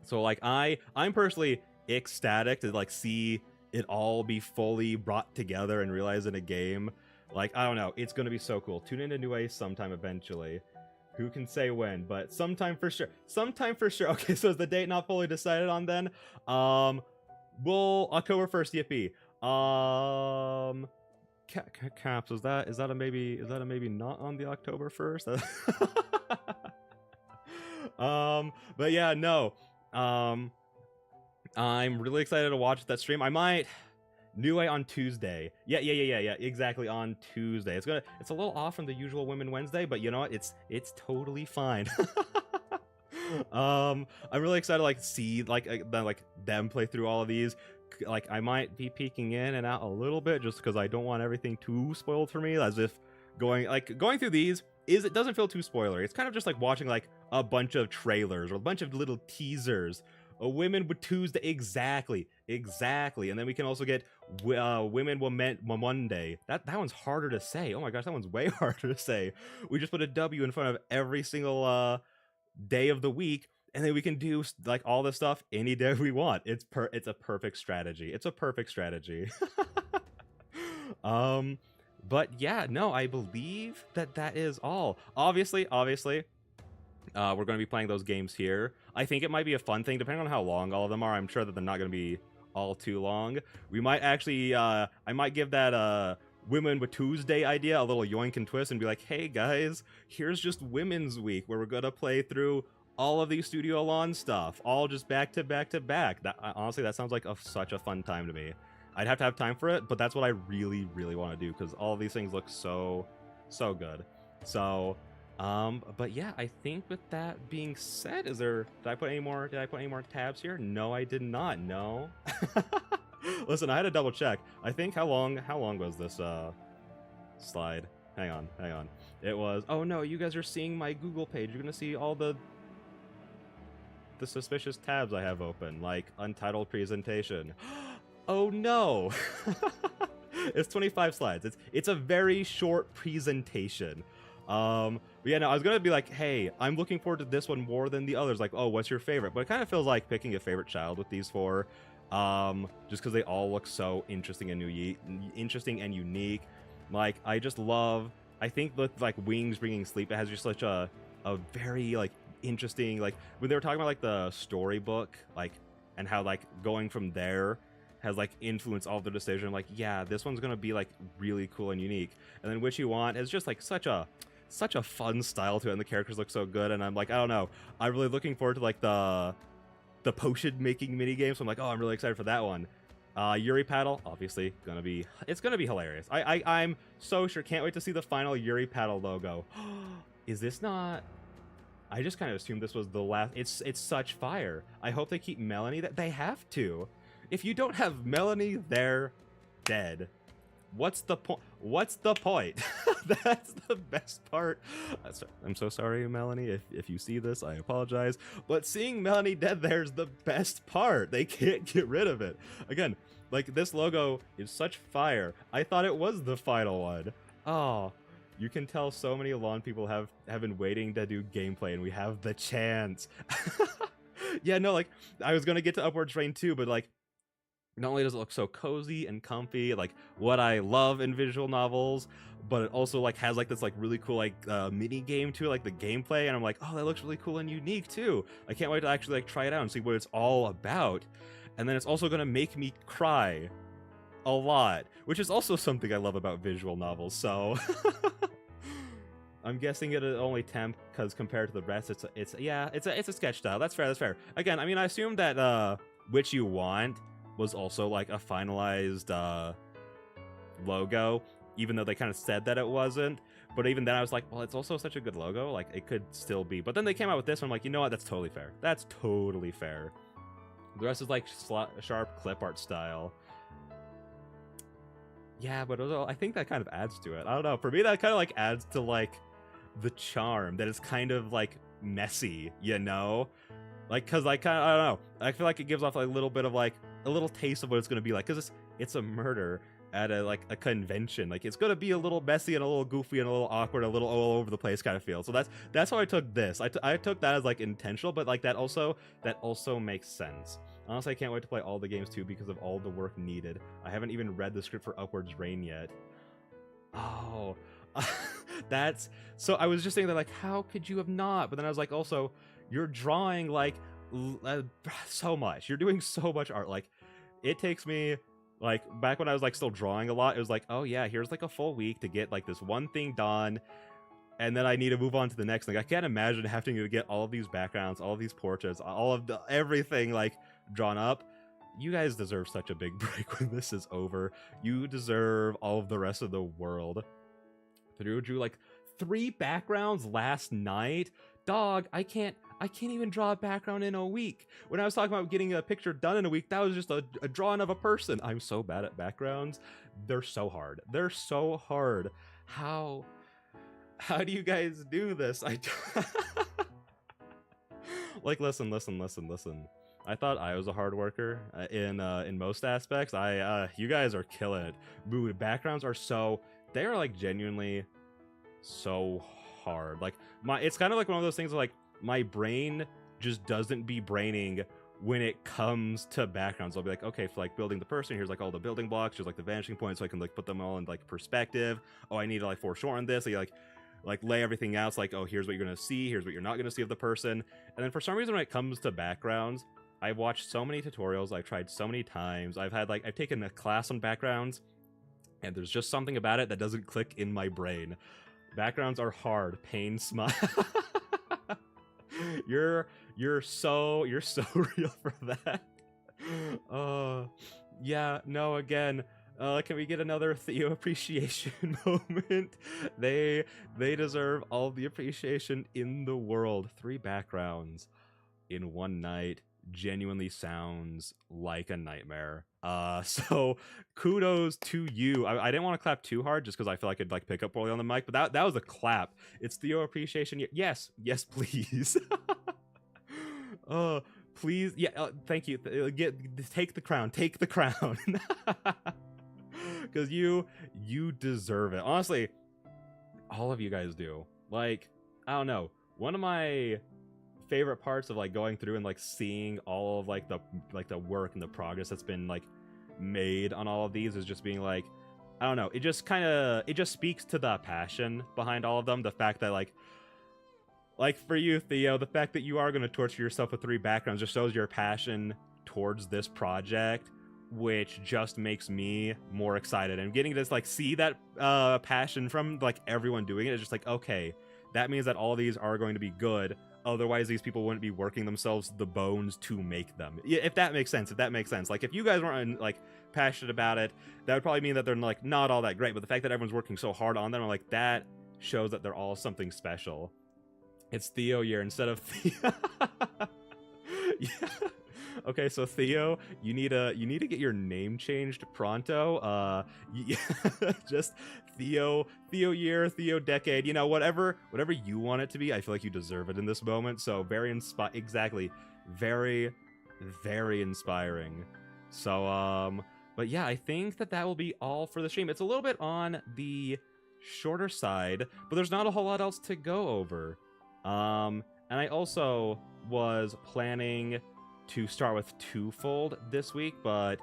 So like I'm personally ecstatic to like see it all be fully brought together and realized in a game. Like, I don't know, it's gonna be so cool. Tune into New Ice sometime eventually. Who can say when, but sometime for sure. Okay, so is the date not fully decided on then? Well, October 1st, yippee. Caps, is that a maybe not on the October 1st? But yeah, no. I'm really excited to watch that stream. I might New Way on Tuesday. Yeah, exactly, on Tuesday. It's a little off from the usual Women Wednesday, but you know what? It's totally fine. I'm really excited to like see like them play through all of these. Like, I might be peeking in and out a little bit just because I don't want everything too spoiled for me, as if going through these it doesn't feel too spoilery. It's kind of just like watching like a bunch of trailers or a bunch of little teasers. A Women with Tuesday, exactly, and then we can also get Women will Monday. That one's harder to say. Oh my gosh, that one's way harder to say. We just put a W in front of every single day of the week, and then we can do like all this stuff any day we want. It's a perfect strategy. But yeah, no, I believe that is all. Obviously, we're going to be playing those games here. I think it might be a fun thing, depending on how long all of them are. I'm sure that they're not going to be all too long. We might actually, I might give that Women with Tuesday idea a little yoink and twist and be like, hey guys, here's just Women's Week, where we're going to play through all of these StudioElan stuff, all just back to back to back. That, honestly, that sounds like such a fun time to me. I'd have to have time for it, but that's what I really, really want to do, because all of these things look so good. So, but yeah, I think with that being said, did I put any more tabs here? No, I did not. No. Listen, I had to double check. I think how long was this slide? Hang on. It was, oh no, you guys are seeing my Google page. You're gonna see all the suspicious tabs I have open, like untitled presentation. Oh no. It's 25 slides. It's a very short presentation. But yeah, no, I was gonna be like, hey, I'm looking forward to this one more than the others. Like, oh, what's your favorite? But it kind of feels like picking a favorite child with these four, just because they all look so interesting and unique. Like, I just love. I think with like Wings Bringing Sleep, it has just such a very like interesting, like when they were talking about like the storybook, like, and how like going from there has like influenced all the decision. Like, yeah, this one's gonna be like really cool and unique. And then Which You Want is just like such a fun style to it, and the characters look so good. And I'm like, I don't know, I'm really looking forward to like the potion making mini game. So I'm like, oh, I'm really excited for that one. Yuri Paddle, obviously it's gonna be hilarious. I'm so sure, can't wait to see the final Yuri Paddle logo. Is this not? I just kind of assumed this was the last. It's such fire. I hope they keep Melanie. That they have to. If you don't have Melanie, they're dead. What's the point? What's the point? That's the best part. I'm so sorry, Melanie. If you see this, I apologize. But seeing Melanie dead there's the best part. They can't get rid of it. Again, like, this logo is such fire. I thought it was the final one. Oh, you can tell so many Elan people have been waiting to do gameplay, and we have the chance. Yeah, no, like, I was gonna get to Upward Rain too, but like, not only does it look so cozy and comfy, like what I love in visual novels, but it also like has like this like really cool like mini game too, like the gameplay, and I'm like, oh, that looks really cool and unique too. I can't wait to actually like try it out and see what it's all about. And then it's also gonna make me cry a lot, which is also something I love about visual novels. So I'm guessing it'll only temp because compared to the rest, it's a sketch style. That's fair. Again, I mean, I assume that Which You Want was also like a finalized logo, even though they kind of said that it wasn't. But even then I was like, well, it's also such a good logo, like it could still be. But then they came out with this one, I'm like, you know what, that's totally fair. The rest is like sharp clip art style. Yeah, but I think that kind of adds to it. I don't know, for me that kind of like adds to like the charm, that it's kind of like messy, you know? Like, cause like, I don't know, I feel like it gives off like a little bit of like a little taste of what it's gonna be like, because it's a murder at a convention. Like, it's gonna be a little messy and a little goofy and a little awkward, a little all over the place kind of feel. So that's how I took this. I took that as like intentional, but like that also makes sense. Honestly, I can't wait to play all the games too because of all the work needed. I haven't even read the script for Upwards Rain yet. Oh, that's so. I was just saying that, like, how could you have not? But then I was like, also, you're drawing like so much. You're doing so much art. Like, it takes me, like, back when I was like still drawing a lot, it was like, oh yeah, here's like a full week to get like this one thing done, and then I need to move on to the next thing. I can't imagine having to get all of these backgrounds, all of these portraits, all of everything like drawn up. You guys deserve such a big break when this is over. You deserve all of the rest of the world. Drew like 3 backgrounds last night. Dog, I can't even draw a background in a week. When I was talking about getting a picture done in a week, that was just a drawing of a person. I'm so bad at backgrounds. They're so hard. How do you guys do this? Like, listen. I thought I was a hard worker in most aspects. You guys are killing it. Boo, backgrounds are they are like genuinely so hard. Like, it's kind of like one of those things where, like, my brain just doesn't be braining when it comes to backgrounds. I'll be like, okay, for like building the person, here's like all the building blocks, here's like the vanishing points, so I can like put them all in like perspective. Oh, I need to like foreshorten this. So you like lay everything out. It's like, oh, here's what you're gonna see, here's what you're not gonna see of the person. And then for some reason, when it comes to backgrounds, I've watched so many tutorials, I've tried so many times, I've taken a class on backgrounds, and there's just something about it that doesn't click in my brain. Backgrounds are hard. Pain smile. You're so real for that. Yeah, no, again, can we get another Theo appreciation moment? They deserve all the appreciation in the world. 3 backgrounds in one night genuinely sounds like a nightmare. So kudos to you. I didn't want to clap too hard just because I feel like I'd like pick up poorly on the mic, but that was a clap. It's Theo appreciation. Yes, please. Please, yeah. Thank you. Take the crown. Take the crown. Because you deserve it. Honestly, all of you guys do. Like, I don't know. One of my favorite parts of like going through and like seeing all of like the work and the progress that's been like made on all of these is just being like, I don't know, it just speaks to the passion behind all of them. The fact that like for you, Theo, the fact that you are going to torture yourself with 3 backgrounds just shows your passion towards this project, which just makes me more excited. And getting to like see that passion from like everyone doing it is just like, okay, that means that all these are going to be good. Otherwise, these people wouldn't be working themselves the bones to make them. If that makes sense. Like, if you guys weren't like passionate about it, that would probably mean that they're like not all that great. But the fact that everyone's working so hard on them, I'm like, that shows that they're all something special. It's Theo year instead of Theo. Yeah. Okay, so Theo, you need to get your name changed pronto. Just Theo year, Theo decade, you know, whatever you want it to be. I feel like you deserve it in this moment. So very very inspiring. So but yeah, I think that will be all for the stream. It's a little bit on the shorter side, but there's not a whole lot else to go over. And I also was planning to start with Twofold this week, but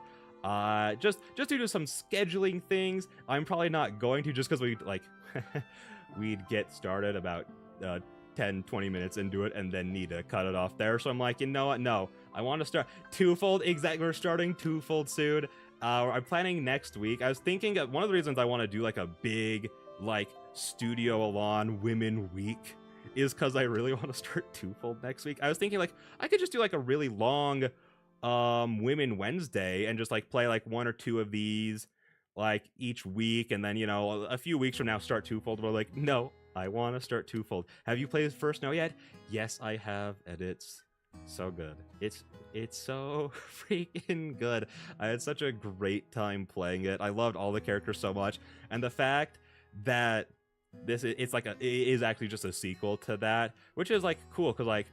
just due to some scheduling things, I'm probably not going to, just because we'd get started about 10-20 minutes into it and then need to cut it off there. So I'm like, you know what? No, I want to start Twofold. Exactly, we're starting Twofold soon. I'm planning next week. I was thinking one of the reasons I want to do like a big like StudioElan Women Week is because I really want to start Twofold next week. I was thinking like I could just do like a really long Women Wednesday and just like play like 1 or 2 of these like each week, and then, you know, a few weeks from now start Twofold. We're like, no, I want to start Twofold. Have you played First Snow yet? Yes, I have, and it's so good. It's so freaking good. I had such a great time playing it. I loved all the characters so much, and the fact that it is actually just a sequel to that, which is like cool, because like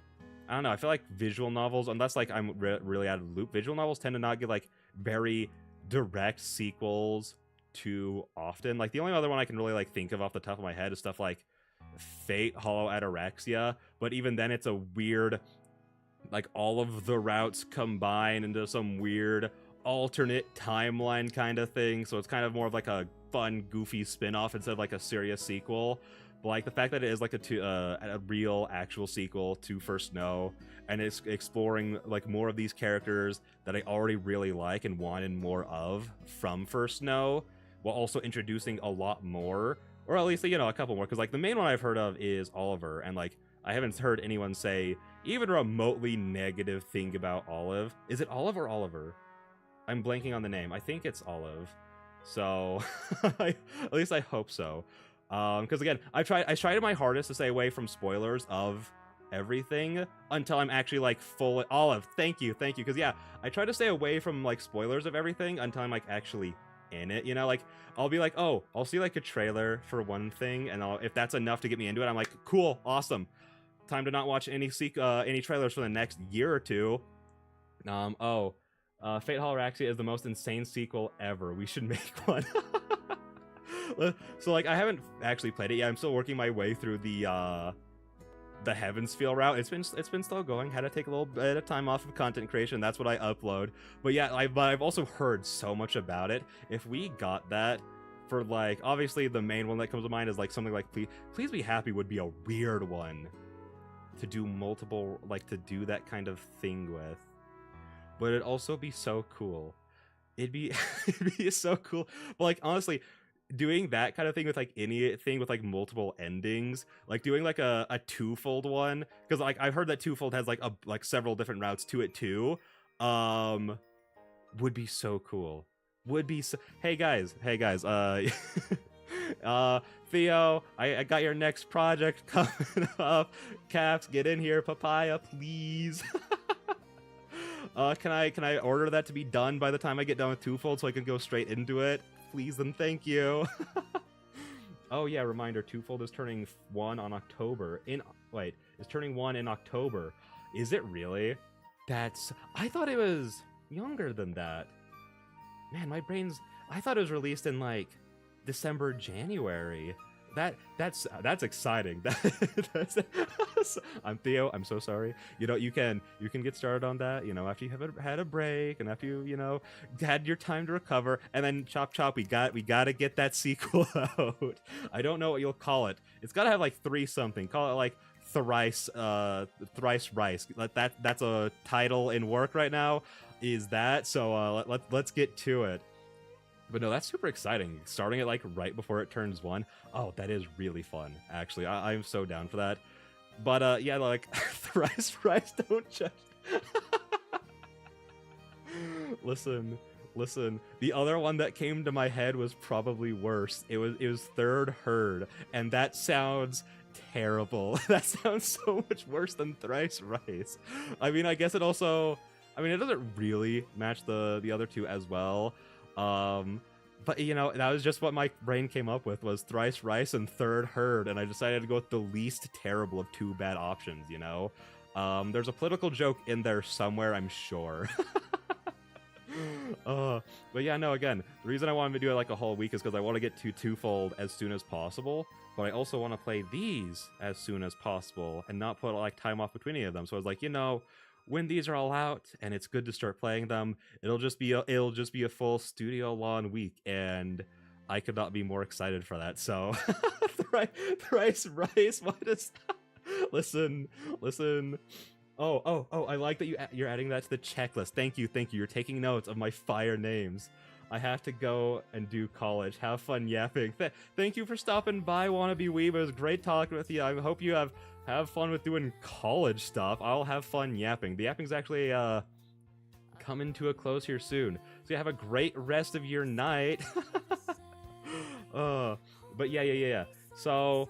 I don't know, I feel like visual novels, unless like I'm really out of the loop, visual novels tend to not get like very direct sequels too often. Like the only other one I can really like think of off the top of my head is stuff like Fate Hollow Ataraxia, but even then it's a weird, like all of the routes combine into some weird alternate timeline kind of thing, so it's kind of more of like a fun goofy spin-off instead of like a serious sequel. But like the fact that it is like a real actual sequel to First Snow, and it's exploring like more of these characters that I already really like and wanted more of from First Snow, while also introducing a lot more, or at least, you know, a couple more, because like the main one I've heard of is Oliver, and like I haven't heard anyone say even remotely negative thing about Olive. Is it Olive or Oliver? I'm blanking on the name. I think it's Olive. So at least I hope so. Because again, I tried my hardest to stay away from spoilers of everything until I'm actually like full Olive. Thank you. Because yeah, I try to stay away from like spoilers of everything until I'm like actually in it. You know, like I'll be like, oh, I'll see like a trailer for one thing, and if that's enough to get me into it, I'm like, cool, awesome. Time to not watch any trailers for the next year or two. Fate Holloraxia is the most insane sequel ever. We should make one. So like I haven't actually played it yet. I'm still working my way through the the Heavens Feel route. It's been still going. Had to take a little bit of time off of content creation. That's what I upload. But yeah, I've also heard so much about it. If we got that for like, obviously the main one that comes to mind is like something like Please Be Happy would be a weird one to do multiple, like to do that kind of thing with. But it'd also be so cool. It'd be so cool. But like honestly, doing that kind of thing with like anything with like multiple endings, like doing like a twofold one, because like I've heard that twofold has like several different routes to it too, would be so cool. Would be so. Hey guys, Theo, I got your next project coming up. Caps, get in here. Papaya, please. Can I order that to be done by the time I get done with twofold so I can go straight into it? Please and thank you. Oh yeah, reminder, twofold is turning 1 on October. Is turning 1 in October. Is it really? I thought it was younger than that. Man, my brain's... I thought it was released in, like, December, January. That's exciting. I'm Theo. I'm so sorry. You know, you can get started on that, you know, after you have had a break and after you know, had your time to recover, and then chop, we got to get that sequel out. I don't know what you'll call it. It's got to have, like, 3 something. Call it, like, Thrice Rice. That's a title in work right now. Is that so? Let's get to it. But no, that's super exciting. Starting it like right before it turns 1. Oh, that is really fun. Actually, I'm so down for that. But yeah, like Thrice Rice, don't judge. Listen. The other one that came to my head was probably worse. It was Third Herd, and that sounds terrible. That sounds so much worse than Thrice Rice. I mean, I guess it also. I mean, it doesn't really match the other two as well. But, you know, that was just what my brain came up with, was Thrice Rice and Third Herd, and I decided to go with the least terrible of 2 bad options, you know? There's a political joke in there somewhere, I'm sure. But yeah, no, again, the reason I wanted to do it like a whole week is because I want to get to twofold as soon as possible, but I also want to play these as soon as possible and not put, like, time off between any of them. So I was like, you know... when these are all out and it's good to start playing them, it'll just be a full StudioElan week, and I could not be more excited for that. So, Thrice Rice, what is? Listen. Oh! I like that you're adding that to the checklist. Thank you. You're taking notes of my fire names. I have to go and do college. Have fun yapping. Thank you for stopping by, Wannabe Weeb. It was great talking with you. I hope you have fun with doing college stuff. I'll have fun yapping. The yapping's actually coming to a close here soon. So you have a great rest of your night. But yeah. So,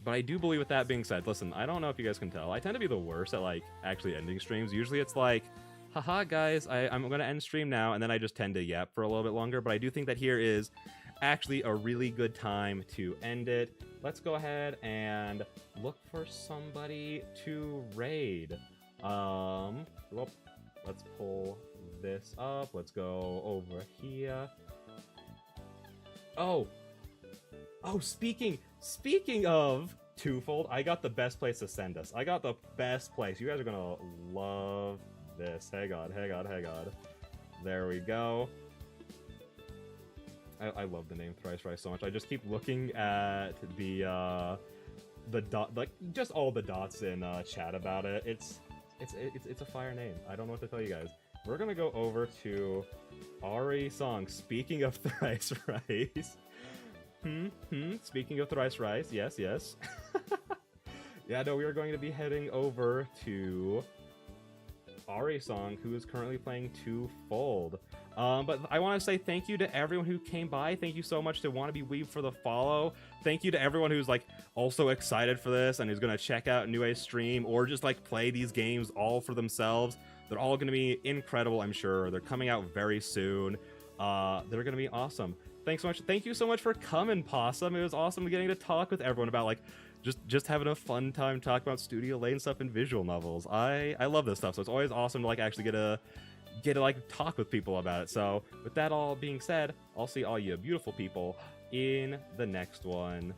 but I do believe with that being said, listen, I don't know if you guys can tell, I tend to be the worst at like actually ending streams. Usually it's like, haha guys, I'm gonna end stream now, and then I just tend to yap for a little bit longer. But I do think that here is actually a really good time to end it. Let's go ahead and look for somebody to raid. Well, let's pull this up. Let's go over here. Oh, speaking of twofold, I got the best place to send us. I got the best place. You guys are gonna love this. Hang on. There we go. I love the name Thrice Rice so much. I just keep looking at the dot, like just all the dots in chat about it. It's a fire name. I don't know what to tell you guys. We're gonna go over to Ari song. Speaking of Thrice Rice. Speaking of Thrice Rice, yes. Yeah, no, we are going to be heading over to Ari song, who is currently playing twofold. But I want to say thank you to everyone who came by. Thank you so much to Wannabe Weeb for the follow. Thank you to everyone who's like also excited for this and who's gonna check out Nue's stream or just like play these games all for themselves. They're all gonna be incredible, I'm sure. They're coming out very soon. They're gonna be awesome. Thanks so much. Thank you so much for coming, Possum. It was awesome getting to talk with everyone about like just having a fun time talking about StudioElan stuff and visual novels. I love this stuff, so it's always awesome to like actually get to like talk with people about it. So with that all being said, I'll see all you beautiful people in the next one.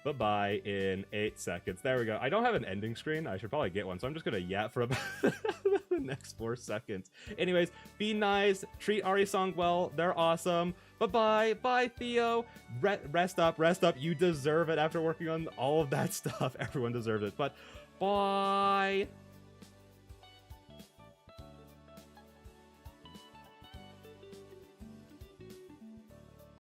Bye-bye in 8 seconds. There we go. I don't have an ending screen. I should probably get one, so I'm just gonna yap for about the next 4 seconds. Anyways, be nice. Treat Arisong well. They're awesome. Bye-bye. Bye, Theo. Rest up. Rest up. You deserve it after working on all of that stuff. Everyone deserves it. But bye.